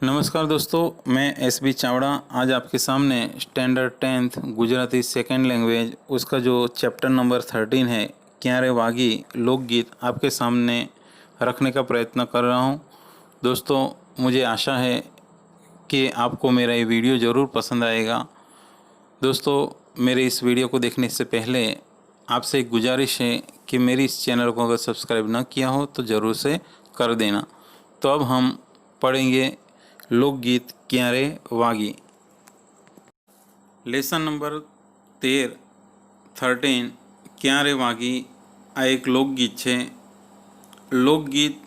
नमस्कार दोस्तों, मैं एस.बी. चावड़ा आज आपके सामने standard 10th Gujarati second language उसका जो चैप्टर नंबर 13 है क्यारे वागी लोकगीत आपके सामने रखने का प्रयत्न कर रहा हूं। दोस्तों, मुझे आशा है कि आपको मेरा ये वीडियो ज़रूर पसंद आएगा। दोस्तों, मेरे इस वीडियो को देखने से पहले आपसे एक गुजारिश है कि मेरी इस चैनल को अगर सब्सक्राइब ना किया हो तो ज़रूर से कर देना। तो अब हम पढ़ेंगे लोकगीत क्यारे वागी। लेसन नंबर 13 क्यारे वागी आ एक लोकगीत है। लोकगीत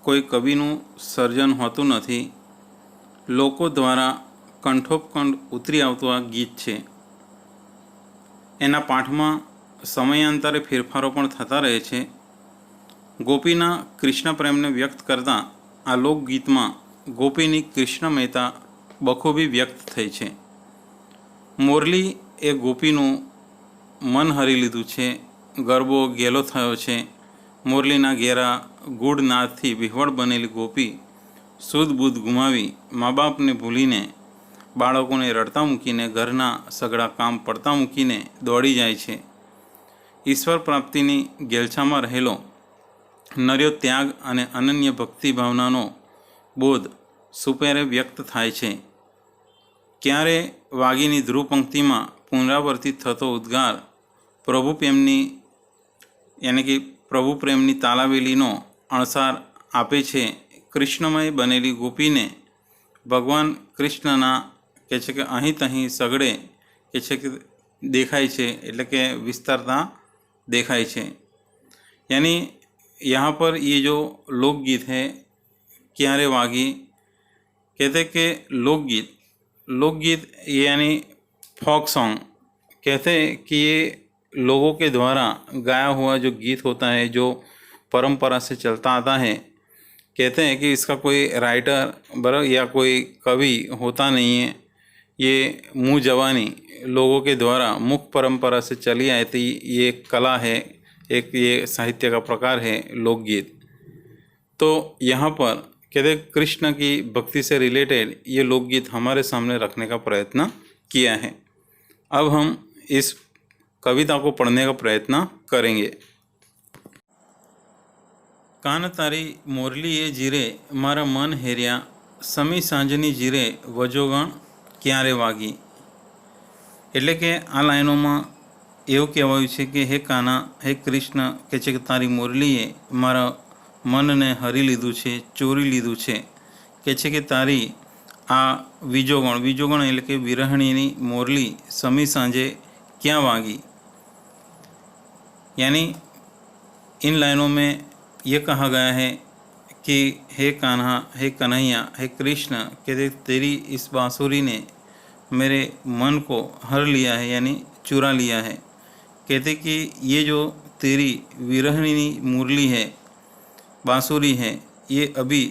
कोई कविનું સર્જન હોતું નથી, લોકો દ્વારા કંઠોપકંઠ ઉતરી આવતું આ ગીત છે। એના પાઠમાં સમયાંતરે ફેરફારો પણ થતા રહે છે। ગોપીના કૃષ્ણ પ્રેમને વ્યક્ત કરતા આ લોકગીતમાં ગોપીની કૃષ્ણ મહેતા બખૂબી વ્યક્ત થઈ છે। મોરલી એ ગોપીનું મન હરી લીધું છે। ગરબો ગેલો થયો છે। મોરલીના ઘેરા ગૂઢ નાદથી વિહવળ બનેલી ગોપી શુદ્ધ બુદ્ધ ગુમાવી મા બાપને ભૂલીને બાળકોને રડતા મૂકીને ઘરના સઘળા કામ પડતા મૂકીને દોડી જાય છે। ઈશ્વર પ્રાપ્તિની ગેલછામાં રહેલો નર્યો ત્યાગ અને અનન્ય ભક્તિ ભાવનાનો બોધ સુપેરે વ્યક્ત થાય છે। ક્યારે વાગીની ધ્રુવ પંક્તિમાં પુનરાવર્તિત થતો ઉદ્ગાર પ્રભુ પ્રેમની પ્રભુ પ્રેમની તાલાવેલીનો અણસાર આપે છે। કૃષ્ણમય બનેલી ગોપીને ભગવાન કૃષ્ણના કહે છે કે અહીં તહીં સગડે કહે છે કે દેખાય છે, એટલે કે વિસ્તારતા દેખાય છે। यानी यहाँ पर ये जो लोकगीत है क्यारे वागी, कहते कि लोकगीत यानी फोक सॉन्ग, कहते हैं कि ये लोगों के द्वारा गाया हुआ जो गीत होता है, जो परंपरा से चलता आता है। कहते हैं कि इसका कोई राइटर या कोई कवि होता नहीं है। ये मुँह जबानी लोगों के द्वारा मुख्य परंपरा से चली आती ये कला है, एक ये साहित्य का प्रकार है लोकगीत। तो यहाँ पर कहते कृष्ण की भक्ति से रिलेटेड ये लोकगीत हमारे सामने रखने का प्रयत्न किया है। अब हम इस कविता को पढ़ने का प्रयत्न करेंगे। कान तारी मोरली ए जीरे मारा मन हेरिया समी सांजनी जीरे वजोगण क्यारे वागी। એટલે કે આ લાઈનોમાં એવું કહેવાયું છે કે હે કાના, હે કૃષ્ણ, કહે છે કે તારી મુરલીએ મારા મનને હરી લીધું છે, ચોરી લીધું છે। કહે છે કે તારી આ વિજોગણ એટલે કે વિરહણીની મોરલી સમી સાંજે ક્યાં વાગી। यानी इन लाइनों में ये कहा गया है कि हे कान्हा, हे कन्हैया, हे कृष्ण, कहते तेरी इस बांसुरी ने मेरे मन को हर लिया है, यानी चुरा लिया है। कहते कि ये जो तेरी विरहणी मुरली है, बांसुरी है, ये अभी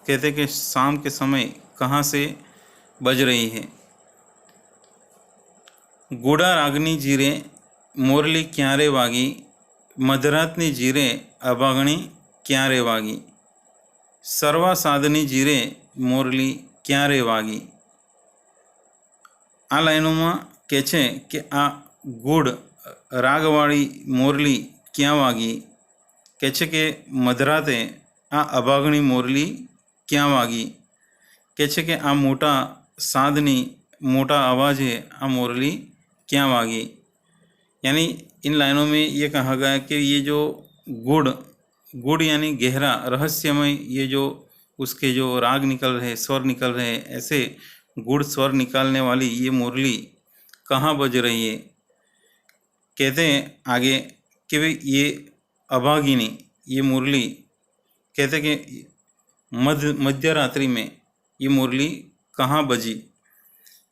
कहते कि शाम के समय कहाँ से बज रही है। गुड़ा रागनी जीरे मोरली क्यारे वागी, मधरातनी जीरे अभागणी क्यारे वागी। सर्वा साधनी जीरे मोरली क्यारे वागी। आ लाइनों में कहे छे कि आ गुड़ रागवाड़ी मोरली क्या वागी। कहे छे कि मधराते आ अभागणी मोरली क्या वागी। कहे छे कि आ मोटा साधनी मोटा आवाज़े आ मोरली क्या वागी। यानी इन लाइनों में ये कहा गया कि ये जो गुड़ यानी गहरा रहस्यमय, ये जो उसके जो राग निकल रहे, स्वर निकल रहे, ऐसे गुड़ स्वर निकालने वाली ये मुरली कहाँ बज रही है। कहते हैं आगे कि भाई ये अभागिनी ये मुरली, कहते कि मध्य रात्रि में ये मुरली कहाँ बजी।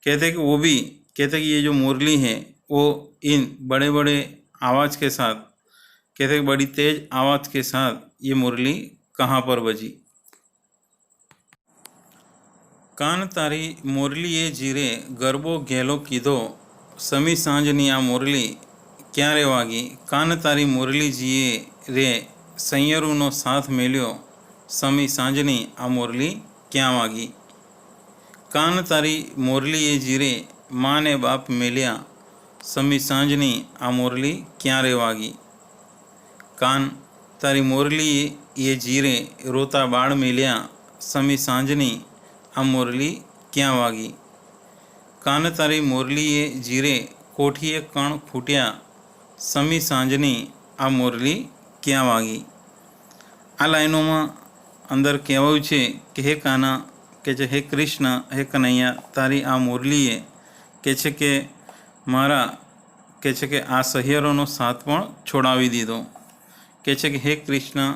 कहते कि वो भी कहते कि ये जो मुरली है वो इन बड़े बड़े आवाज़ के साथ, कहते कि बड़ी तेज़ आवाज़ के साथ ये मुरली कहाँ पर बजी। कान तारी मोरली ए जीरे गरबो घेलो कीधो समी सांजनी आ मोरली क्यारे वागी। कान तारी मोरली जीए रे संयरूनो साथ मेल्यो समी सांजनी आ मोरली क्या वागी। કાન તારી મોરલીએ જીરે મા ને બાપ મેલ્યા, સમી સાંજની આ મોરલી ક્યારે વાગી. કાન તારી મોરલીએ જીરે રોતા બાળ મેલ્યા, સમી સાંજની આ મોરલી ક્યાં વાગી. કાન તારી મોરલીએ જીરે કોઠીએ કણ ફૂટ્યા, સમી સાંજની આ મોરલી ક્યાં વાગી. આ લાઈનોમાં અંદર કહેવાયું છે કે હે કાના કે છે હે કૃષ્ણ હે કનૈયા તારી આ મુરલીએ કે છે કે મારા કે છે કે આ સહિયરોનો સાથ પણ છોડાવી દીધો. કે છે કે હે કૃષ્ણ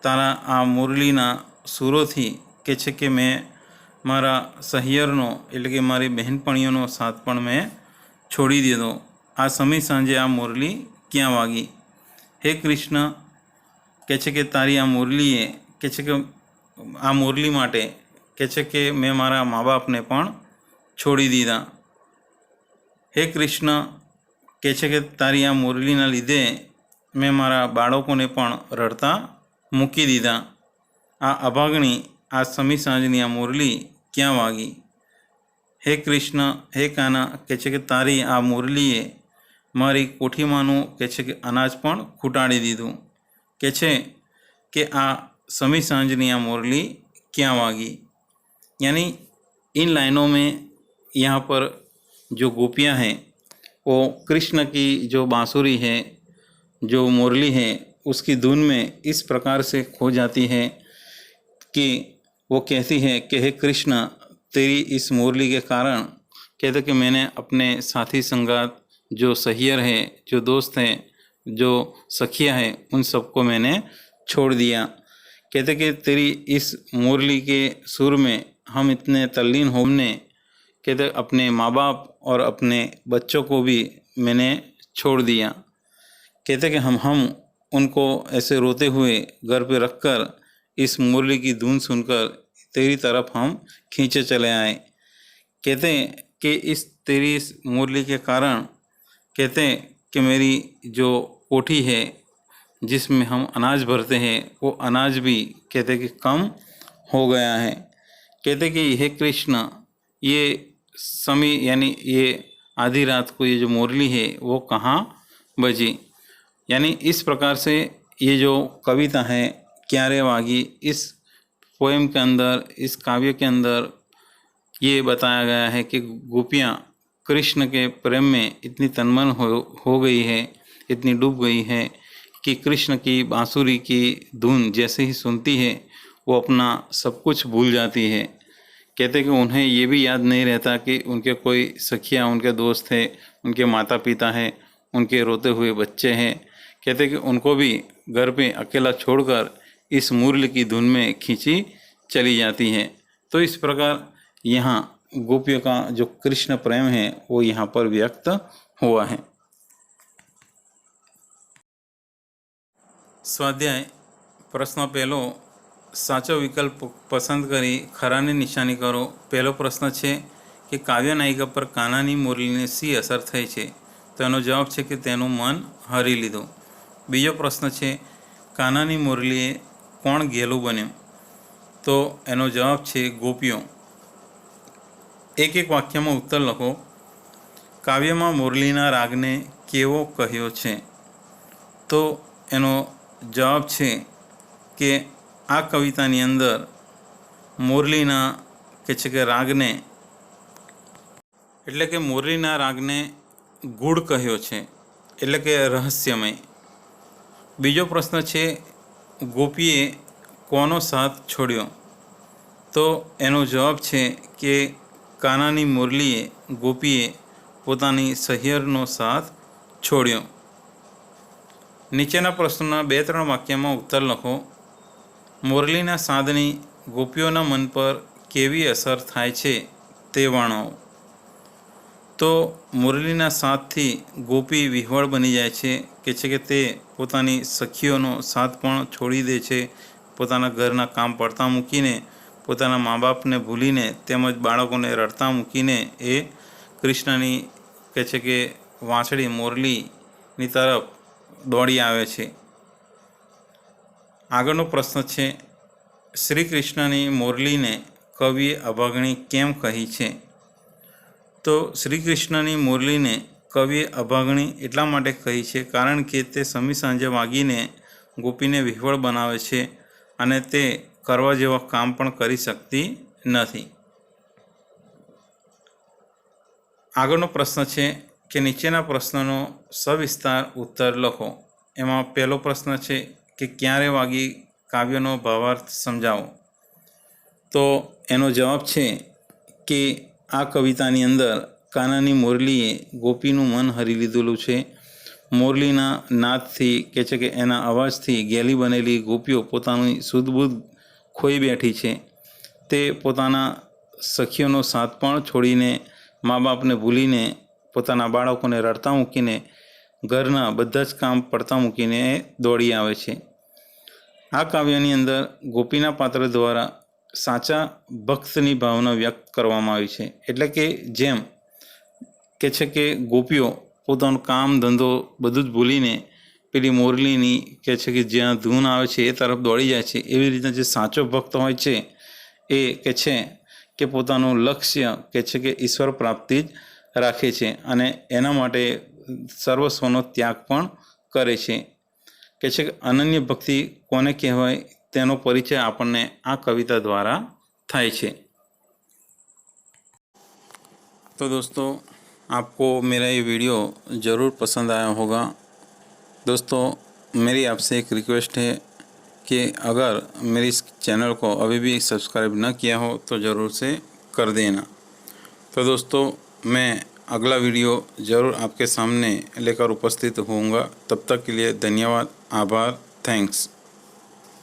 તારા આ મુરલીના સુરોથી કે છે કે મેં મારા સહિયરનો એટલે કે મારી બહેનપણીઓનો સાથ પણ મેં છોડી દીધો. આ સમય સાંજે આ મુરલી ક્યાં વાગી. હે કૃષ્ણ કે છે કે તારી આ મુરલીએ કે છે કે આ મુરલી માટે કે છે કે મેં મારા મા બાપને પણ છોડી દીધા. હે કૃષ્ણ કે છે કે તારી આ મુરલીના લીધે મેં મારા બાળકોને પણ રડતા મૂકી દીધા. આ અભાગણી આ સમી સાંજની આ મુરલી ક્યાં વાગી. હે કૃષ્ણ હે કાના કે છે કે તારી આ મુરલીએ મારી કોઠીમાંનું કે છે કે અનાજ પણ ખૂટાડી દીધું. કે છે कि आ समी सांझनी आ मुरली क्या वागी. यानी इन लाइनों में यहाँ पर जो गोपियाँ हैं वो कृष्ण की जो बांसुरी है, जो मुरली है, उसकी धुन में इस प्रकार से खो जाती है कि वो कहती है कि हे कृष्ण तेरी इस मुरली के कारण कहते कि मैंने अपने साथी संगात जो सहियर है, जो दोस्त हैं, जो सखिया है, उन सबको मैंने छोड़ दिया. कहते कि तेरी इस मुरली के सुर में हम इतने तल्लीन होने कहते अपने माँ बाप और अपने बच्चों को भी मैंने छोड़ दिया. कहते कि हम उनको ऐसे रोते हुए घर पे रखकर इस मुरली की धुन सुनकर तेरी तरफ हम खींचे चले आए. कहते कि इस तेरी इस मुरली के कारण कहते कि मेरी जो कोठी है जिसमें हम अनाज भरते हैं वो अनाज भी कहते कि कम हो गया है. कहते कि हे कृष्ण ये समय यानी ये आधी रात को ये जो मुरली है वो कहाँ बजी. यानी इस प्रकार से ये जो कविता है क्यारे वागी, इस पोएम के अंदर, इस काव्य के अंदर ये बताया गया है कि गोपियाँ कृष्ण के प्रेम में इतनी तन्मन हो गई है, इतनी डूब गई है कि कृष्ण की बांसुरी की धुन जैसे ही सुनती है वो अपना सब कुछ भूल जाती है. कहते कि उन्हें ये भी याद नहीं रहता कि उनके कोई सखियाँ, उनके दोस्त हैं, उनके माता पिता हैं, उनके रोते हुए बच्चे हैं. कहते कि उनको भी घर पे अकेला छोड़कर इस मुरली की धुन में खींची चली जाती है. तो इस प्रकार यहाँ गोपियों का जो कृष्ण प्रेम है वो यहाँ पर व्यक्त हुआ है. स्वाध्याय प्रश्न पहलो साचो विकल्प पसंद करी खराने निशानी करो. पहलो प्रश्न है कि काव्य नायिका पर कानानी मुरलीने सी असर थई छे. तो एनो जवाब है कि तेनुं मन हरी लीधुं. बीजो प्रश्न है कानानी मुरलीए कोण गेलू बन्युं. तो एनो जवाब है गोपीओ. एक एक वाक्य में उत्तर लखो. काव्य में मुरलीना रागने केवो कह्यो छे. तो एनो जवाब है कि आ कवितानी अंदर मुरलीना के छे कि रागने एटले कि मुरलीना रागने गूढ़ कह्यो छे, एटले कि रहस्यमय. बीजो प्रश्न है गोपीए कोनो साथ छोड्यो. तो एनो जवाब है कि कानानी मुरलीए गोपीए पोतानी सहियरनो साथ छोड्यो. नीचेना प्रश्नों 2-3 वाक्य में उत्तर लखो. मुरलीना साधनी गोपीओना मन पर केवी असर थाय छे ते वर्णवो. तो मुरलीना साथथी गोपी विह्वल बनी जाए छे के छे के ते पोतानी सखीओनो साथ पण छोड़ी दे छे. पोताना घरना काम पड़ता मूकीने, पोताना माँ बापने भूलीने, तेमज बाळकोने रड़ता मूकीने ए कृष्णनी के छे के वांसળી मुरलीनी तरफ दौड़ी आवे छे. आगळनो प्रश्न है श्री कृष्णनी मुरली ने કવિએ અભાગણી કેમ કહી છે? તો શ્રી કૃષ્ણની મુરલીને કવિએ અભાગણી એટલા માટે કહી છે કારણ કે તે સમી સાંજે વાગીને ગોપીને વિહવળ બનાવે છે અને તે કરવા જેવા કામ પણ કરી શકતી નથી. આગળનો પ્રશ્ન છે કે નીચેના પ્રશ્નનો સવિસ્તાર ઉત્તર લખો. એમાં પહેલો પ્રશ્ન છે કે ક્યારે વાગી કાવ્યનો ભાવાર્થ સમજાવો. તો એનો જવાબ છે કે આ કવિતાની અંદર કાનાની મુરલીએ ગોપીનું મન હરી લીધેલું છે. મુરલીના નાદથી કે છે કે એના અવાજથી ગેલી બનેલી ગોપીઓ પોતાની સુધબુધ ખોઈ બેઠી છે. તે પોતાના સખીઓનો સાથ પણ છોડીને, મા બાપને ભૂલીને, પોતાના બાળકોને રડતા મૂકીને, ઘરના બધા જ કામ પડતા મૂકીને દોડી આવે છે. આ કાવ્યની અંદર ગોપીના પાત્ર દ્વારા સાચા ભક્તની ભાવના વ્યક્ત કરવામાં આવી છે. એટલે કે જેમ કે છે કે ગોપીઓ પોતાનું કામ ધંધો બધું જ ભૂલીને પેલી મુરલીની કે છે કે જ્યાં ધૂન આવે છે એ તરફ દોડી જાય છે, એવી રીતના જે સાચો ભક્ત હોય છે એ કે છે કે પોતાનું લક્ષ્ય કે છે કે ઈશ્વર પ્રાપ્તિ જ રાખે છે અને એના માટે સર્વસ્વનો ત્યાગ પણ કરે છે. કે છે કે અનન્ય ભક્તિ કોને કહેવાય તેનો પરિચય આપણને આ કવિતા દ્વારા થાય છે. तो दोस्तों, आपको मेरा ये वीडियो ज़रूर पसंद आया होगा. दोस्तों, मेरी आपसे एक रिक्वेस्ट है कि अगर मेरी इस चैनल को अभी भी सब्सक्राइब न किया हो तो ज़रूर से कर देना. तो दोस्तों, मैं अगला वीडियो ज़रूर आपके सामने लेकर उपस्थित होऊंगा. तब तक के लिए धन्यवाद, आभार, थैंक्स.